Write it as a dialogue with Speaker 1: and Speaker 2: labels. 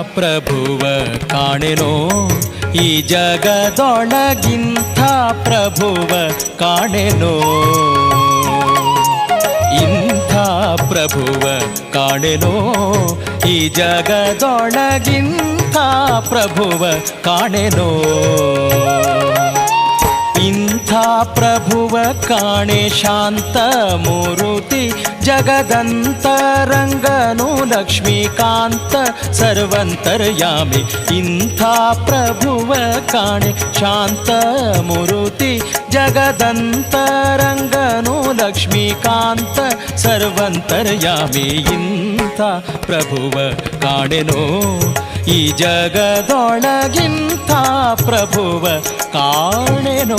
Speaker 1: ಪ್ರಭುವ ಕಾಣೆನೋ ಈ ಜಗದೊಳಗಿಂಥ ಪ್ರಭುವ ಕಾಣೆನೋ ಇಂಥ ಪ್ರಭುವ ಕಾಣೆನೋ ಈ ಜಗದೊಳಗಿಂಥ ಪ್ರಭುವ ಕಾಣೆನೋ ಇಂಥ ಪ್ರಭುವ ಕಾಣೆ ಶಾಂತ ಮೂರುತಿ ಜಗದಂತರಂಗನು ಲಕ್ಷ್ಮೀಕಾಂತ ಸರ್ವಂತರ್ಯಾಮಿ ಇಂಥ ಪ್ರಭುವ ಕಾಣೆ ಶಾಂತ ಮೂರುತಿ ಜಗದಂತರಂಗನು ಲಕ್ಷ್ಮೀಕಾಂತ ಸರ್ವಂತರ್ಯಾಮಿ ಇಂಥ ಪ್ರಭುವ ಕಾಣೆನೋ ಈ ಜಗದೊಳಗಿಂಥ ಪ್ರಭುವ ಕಾಣೆನೋ.